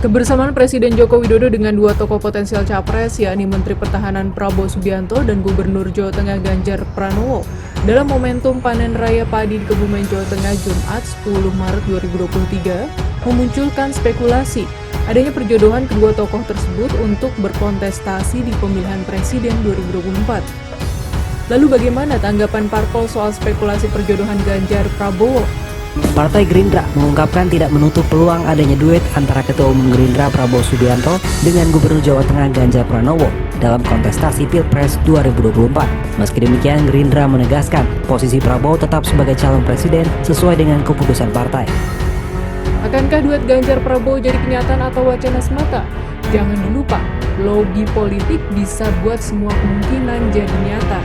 Kebersamaan Presiden Joko Widodo dengan dua tokoh potensial capres, yakni Menteri Pertahanan Prabowo Subianto dan Gubernur Jawa Tengah Ganjar Pranowo, dalam momentum panen raya padi di Kebumen, Jawa Tengah Jumat 10 Maret 2023, memunculkan spekulasi adanya perjodohan kedua tokoh tersebut untuk berkontestasi di pemilihan Presiden 2024. Lalu bagaimana tanggapan parpol soal spekulasi perjodohan Ganjar Prabowo? Partai Gerindra mengungkapkan tidak menutup peluang adanya duet antara Ketua Umum Gerindra Prabowo Subianto dengan Gubernur Jawa Tengah Ganjar Pranowo dalam kontestasi Pilpres 2024. Meski demikian, Gerindra menegaskan posisi Prabowo tetap sebagai calon presiden sesuai dengan keputusan partai. Akankah duet Ganjar Prabowo jadi kenyataan atau wacana semata? Jangan dilupa, logi politik bisa buat semua kemungkinan jadi nyata.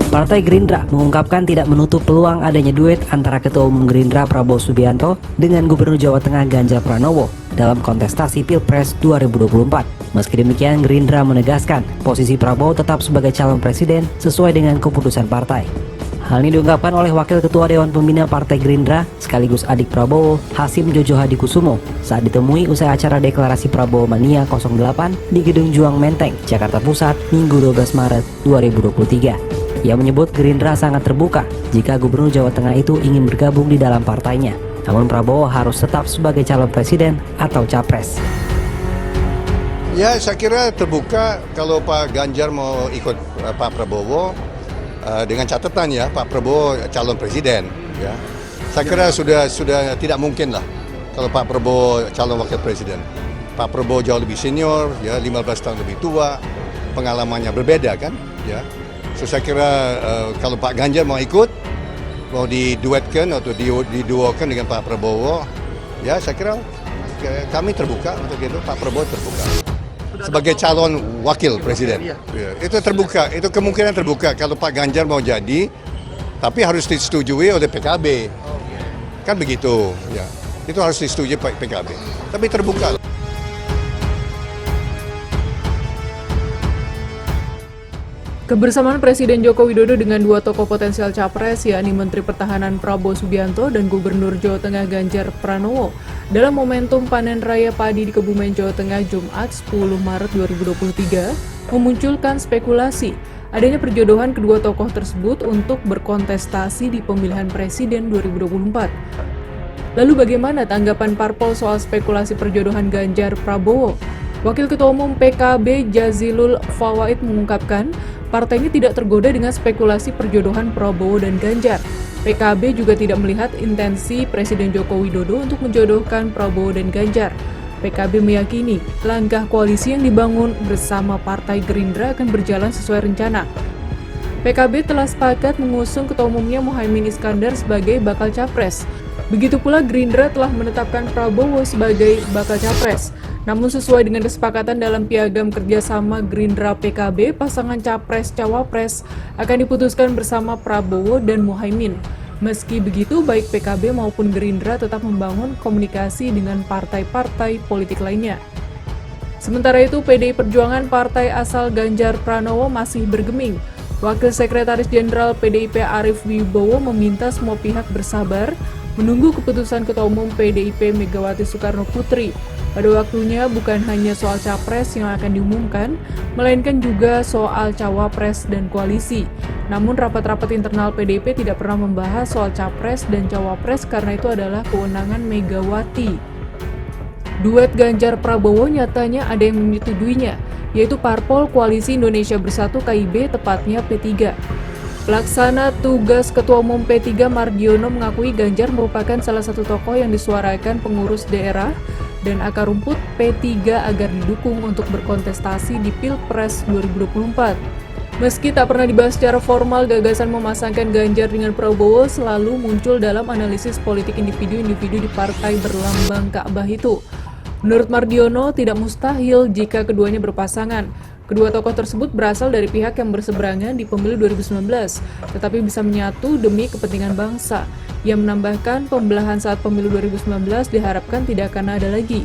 Partai Gerindra mengungkapkan tidak menutup peluang adanya duet antara Ketua Umum Gerindra Prabowo Subianto dengan Gubernur Jawa Tengah Ganjar Pranowo dalam kontestasi Pilpres 2024. Meski demikian, Gerindra menegaskan posisi Prabowo tetap sebagai calon presiden sesuai dengan keputusan partai. Hal ini diungkapkan oleh Wakil Ketua Dewan Pembina Partai Gerindra sekaligus adik Prabowo, Hasim Jojo Hadikusumo, saat ditemui usai acara deklarasi Prabowo Mania 08 di Gedung Juang Menteng, Jakarta Pusat, Minggu 12 Maret 2023. Ia menyebut Gerindra sangat terbuka jika Gubernur Jawa Tengah itu ingin bergabung di dalam partainya. Namun Prabowo harus tetap sebagai calon presiden atau capres. Ya, saya kira terbuka kalau Pak Ganjar mau ikut Pak Prabowo dengan catatan ya Pak Prabowo calon presiden. Ya, saya kira sudah tidak mungkin lah kalau Pak Prabowo calon wakil presiden. Pak Prabowo jauh lebih senior, ya 15 tahun lebih tua, pengalamannya berbeda kan, ya. So, saya kira kalau Pak Ganjar mau ikut, mau diduetkan atau diduokan dengan Pak Prabowo, ya saya kira kami terbuka untuk itu, Pak Prabowo terbuka. Sebagai calon wakil presiden, ya, itu terbuka, itu kemungkinan terbuka kalau Pak Ganjar mau jadi, tapi harus disetujui oleh PKB, kan begitu, ya. Itu harus disetujui PKB, tapi terbuka. Kebersamaan Presiden Joko Widodo dengan dua tokoh potensial capres, yakni Menteri Pertahanan Prabowo Subianto dan Gubernur Jawa Tengah Ganjar Pranowo, dalam momentum panen raya padi di Kebumen, Jawa Tengah Jumat 10 Maret 2023, memunculkan spekulasi adanya perjodohan kedua tokoh tersebut untuk berkontestasi di pemilihan Presiden 2024. Lalu bagaimana tanggapan parpol soal spekulasi perjodohan Ganjar Prabowo? Wakil Ketua Umum PKB Jazilul Fawait mengungkapkan, partainya tidak tergoda dengan spekulasi perjodohan Prabowo dan Ganjar. PKB juga tidak melihat intensi Presiden Joko Widodo untuk menjodohkan Prabowo dan Ganjar. PKB meyakini langkah koalisi yang dibangun bersama Partai Gerindra akan berjalan sesuai rencana. PKB telah sepakat mengusung Ketua Umumnya Muhaimin Iskandar sebagai bakal capres. Begitu pula Gerindra telah menetapkan Prabowo sebagai bakal capres. Namun sesuai dengan kesepakatan dalam piagam kerjasama Gerindra-PKB, pasangan capres-cawapres akan diputuskan bersama Prabowo dan Muhaimin. Meski begitu, baik PKB maupun Gerindra tetap membangun komunikasi dengan partai-partai politik lainnya. Sementara itu, PDI Perjuangan partai asal Ganjar Pranowo masih bergeming. Wakil Sekretaris Jenderal PDIP Arief Wibowo meminta semua pihak bersabar menunggu keputusan Ketua Umum PDIP Megawati Soekarno Putri. Pada waktunya bukan hanya soal capres yang akan diumumkan, melainkan juga soal cawapres dan koalisi. Namun rapat-rapat internal PDIP tidak pernah membahas soal capres dan cawapres karena itu adalah kewenangan Megawati. Duet Ganjar Prabowo nyatanya ada yang menyetujuinya, yaitu Parpol Koalisi Indonesia Bersatu KIB, tepatnya P3. Pelaksana tugas Ketua Umum P3 Mardiono mengakui Ganjar merupakan salah satu tokoh yang disuarakan pengurus daerah dan akar rumput P3 agar didukung untuk berkontestasi di Pilpres 2024. Meski tak pernah dibahas secara formal, gagasan memasangkan Ganjar dengan Prabowo selalu muncul dalam analisis politik individu-individu di partai berlambang Ka'bah itu. Menurut Mardiono, tidak mustahil jika keduanya berpasangan. Kedua tokoh tersebut berasal dari pihak yang berseberangan di pemilu 2019, tetapi bisa menyatu demi kepentingan bangsa. Ia menambahkan pembelahan saat pemilu 2019 diharapkan tidak akan ada lagi.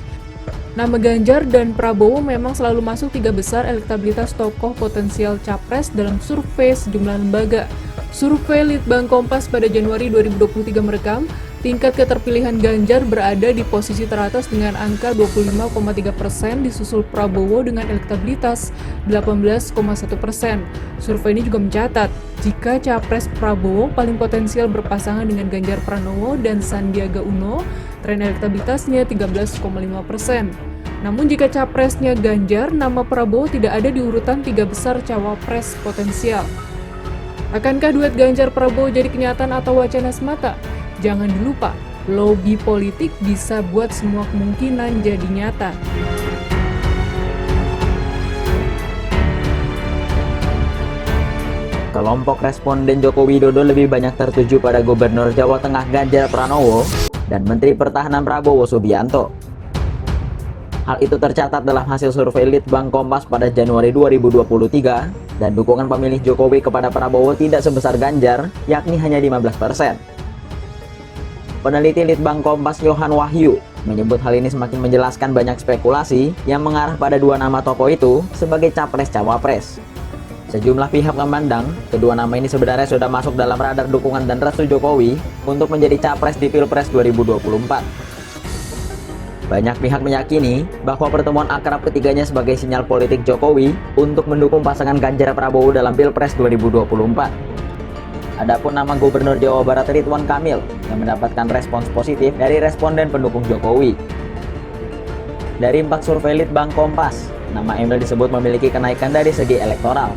Nama Ganjar dan Prabowo memang selalu masuk 3 besar elektabilitas tokoh potensial capres dalam survei sejumlah lembaga. Survei Litbang Kompas pada Januari 2023 merekam, tingkat keterpilihan Ganjar berada di posisi teratas dengan angka 25,3%, disusul Prabowo dengan elektabilitas 18,1%. Survei ini juga mencatat, jika capres Prabowo paling potensial berpasangan dengan Ganjar Pranowo dan Sandiaga Uno, tren elektabilitasnya 13,5%. Namun jika capresnya Ganjar, nama Prabowo tidak ada di urutan 3 besar cawapres potensial. Akankah duet Ganjar Prabowo jadi kenyataan atau wacana semata? Jangan dilupa, lobi politik bisa buat semua kemungkinan jadi nyata. Kelompok responden Joko Widodo lebih banyak tertuju pada Gubernur Jawa Tengah Ganjar Pranowo dan Menteri Pertahanan Prabowo Subianto. Hal itu tercatat dalam hasil survei Litbang Kompas pada Januari 2023, dan dukungan pemilih Jokowi kepada Prabowo tidak sebesar Ganjar, yakni hanya 15%. Peneliti Litbang Kompas Yohan Wahyu menyebut hal ini semakin menjelaskan banyak spekulasi yang mengarah pada 2 nama tokoh itu sebagai capres-cawapres. Sejumlah pihak memandang kedua nama ini sebenarnya sudah masuk dalam radar dukungan dan restu Jokowi untuk menjadi capres di Pilpres 2024. Banyak pihak meyakini bahwa pertemuan akrab ketiganya sebagai sinyal politik Jokowi untuk mendukung pasangan Ganjar Prabowo dalam Pilpres 2024. Adapun nama Gubernur Jawa Barat Ridwan Kamil yang mendapatkan respons positif dari responden pendukung Jokowi. Dari 4 survei Litbang Kompas, nama Emil disebut memiliki kenaikan dari segi elektoral.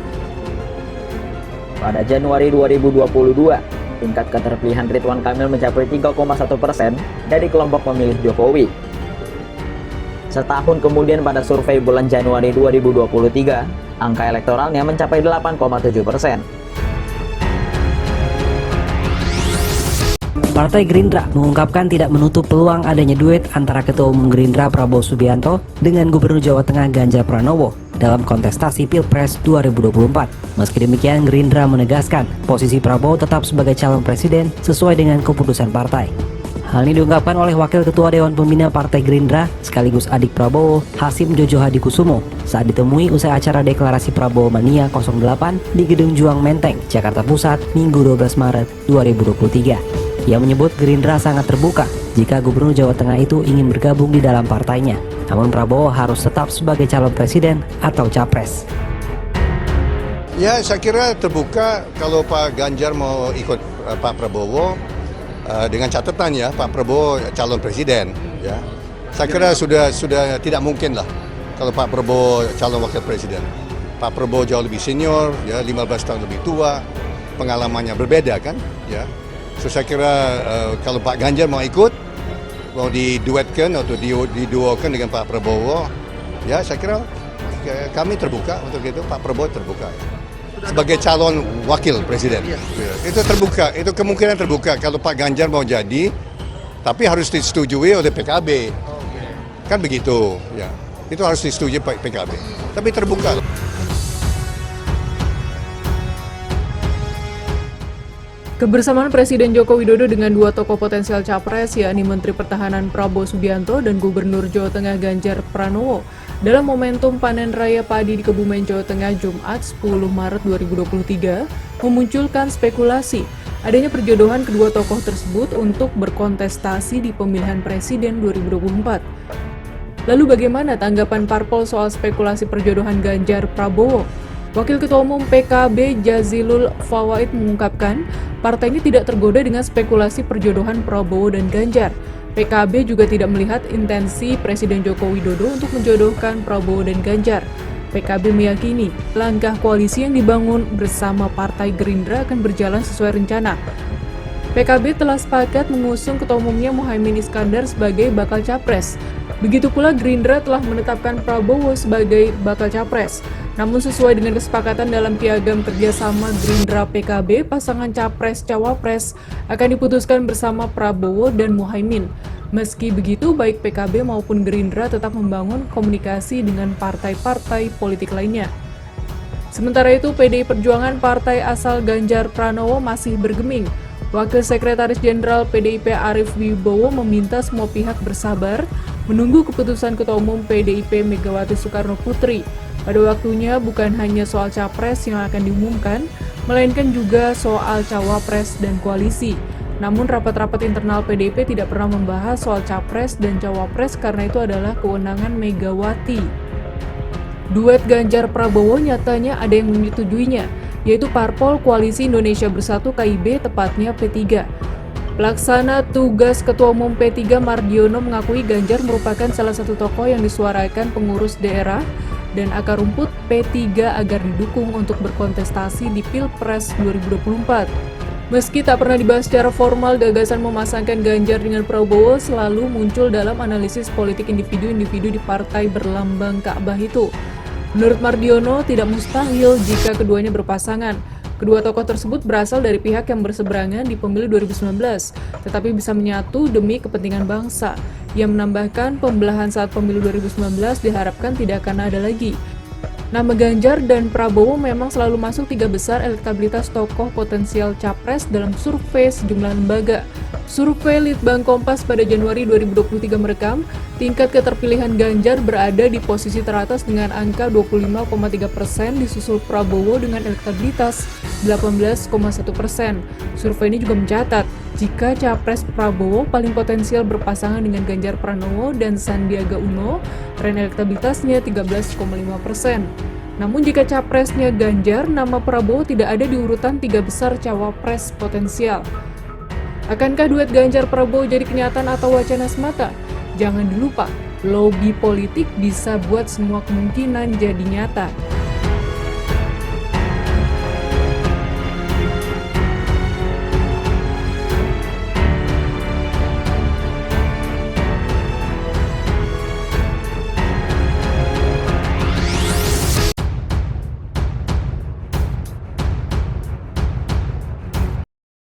Pada Januari 2022, tingkat keterpilihan Ridwan Kamil mencapai 3,1% dari kelompok pemilih Jokowi. Setahun kemudian pada survei bulan Januari 2023, angka elektoralnya mencapai 8,7%. Partai Gerindra mengungkapkan tidak menutup peluang adanya duet antara Ketua Umum Gerindra Prabowo Subianto dengan Gubernur Jawa Tengah Ganjar Pranowo dalam kontestasi Pilpres 2024. Meski demikian, Gerindra menegaskan posisi Prabowo tetap sebagai calon presiden sesuai dengan keputusan partai. Hal ini diungkapkan oleh Wakil Ketua Dewan Pembina Partai Gerindra sekaligus adik Prabowo, Hasim Jojo Hadikusumo, saat ditemui usai acara deklarasi Prabowo Mania 08 di Gedung Juang Menteng, Jakarta Pusat, Minggu 12 Maret 2023. Ia menyebut Gerindra sangat terbuka jika Gubernur Jawa Tengah itu ingin bergabung di dalam partainya. Namun Prabowo harus tetap sebagai calon presiden atau capres. Ya, saya kira terbuka kalau Pak Ganjar mau ikut Pak Prabowo, dengan catatan ya Pak Prabowo calon presiden. Ya, saya kira sudah tidak mungkin lah kalau Pak Prabowo calon wakil presiden. Pak Prabowo jauh lebih senior, ya 15 tahun lebih tua, pengalamannya berbeda kan, ya. So saya kira kalau Pak Ganjar mau ikut, mau diduetkan atau diduokan dengan Pak Prabowo, ya saya kira kami terbuka untuk itu, Pak Prabowo terbuka. Sebagai calon wakil presiden, itu terbuka, itu kemungkinan terbuka kalau Pak Ganjar mau jadi, tapi harus disetujui oleh PKB, kan begitu, ya. Itu harus disetujui PKB, tapi terbuka. Kebersamaan Presiden Joko Widodo dengan 2 tokoh potensial capres, yakni Menteri Pertahanan Prabowo Subianto dan Gubernur Jawa Tengah Ganjar Pranowo, dalam momentum panen raya padi di Kebumen, Jawa Tengah Jumat 10 Maret 2023, memunculkan spekulasi adanya perjodohan kedua tokoh tersebut untuk berkontestasi di pemilihan presiden 2024. Lalu bagaimana tanggapan parpol soal spekulasi perjodohan Ganjar Prabowo? Wakil Ketua Umum PKB Jazilul Fawaid mengungkapkan, partai ini tidak tergoda dengan spekulasi perjodohan Prabowo dan Ganjar. PKB juga tidak melihat intensi Presiden Joko Widodo untuk menjodohkan Prabowo dan Ganjar. PKB meyakini langkah koalisi yang dibangun bersama Partai Gerindra akan berjalan sesuai rencana. PKB telah sepakat mengusung Ketua Umumnya Muhaimin Iskandar sebagai bakal capres. Begitu pula Gerindra telah menetapkan Prabowo sebagai bakal capres. Namun sesuai dengan kesepakatan dalam piagam kerjasama Gerindra-PKB, pasangan capres-cawapres akan diputuskan bersama Prabowo dan Muhaimin. Meski begitu, baik PKB maupun Gerindra tetap membangun komunikasi dengan partai-partai politik lainnya. Sementara itu, PDI Perjuangan, partai asal Ganjar Pranowo, masih bergeming. Wakil Sekretaris Jenderal PDIP Arief Wibowo meminta semua pihak bersabar menunggu keputusan Ketua Umum PDIP Megawati Soekarno Putri. Pada waktunya bukan hanya soal capres yang akan diumumkan, melainkan juga soal cawapres dan koalisi. Namun rapat-rapat internal PDIP tidak pernah membahas soal capres dan cawapres karena itu adalah kewenangan Megawati. Duet Ganjar Prabowo nyatanya ada yang menyetujuinya, yaitu Parpol Koalisi Indonesia Bersatu KIB, tepatnya P3. Pelaksana tugas Ketua Umum P3 Mardiono mengakui Ganjar merupakan salah satu tokoh yang disuarakan pengurus daerah dan akar rumput P3 agar didukung untuk berkontestasi di Pilpres 2024. Meski tak pernah dibahas secara formal, gagasan memasangkan Ganjar dengan Prabowo selalu muncul dalam analisis politik individu-individu di partai berlambang Ka'bah itu. Menurut Mardiono, tidak mustahil jika keduanya berpasangan. Kedua tokoh tersebut berasal dari pihak yang berseberangan di pemilu 2019, tetapi bisa menyatu demi kepentingan bangsa. Ia menambahkan pembelahan saat pemilu 2019 diharapkan tidak akan ada lagi. Nama Ganjar dan Prabowo memang selalu masuk 3 besar elektabilitas tokoh potensial capres dalam survei sejumlah lembaga. Survei Litbang Kompas pada Januari 2023 merekam, tingkat keterpilihan Ganjar berada di posisi teratas dengan angka 25,3%, disusul Prabowo dengan elektabilitas 18,1%. Survei ini juga mencatat, jika capres Prabowo paling potensial berpasangan dengan Ganjar Pranowo dan Sandiaga Uno, tren elektabilitasnya 13,5%. Namun jika capresnya Ganjar, nama Prabowo tidak ada di urutan 3 besar cawapres potensial. Akankah duet Ganjar Prabowo jadi kenyataan atau wacana semata? Jangan dilupa, lobby politik bisa buat semua kemungkinan jadi nyata.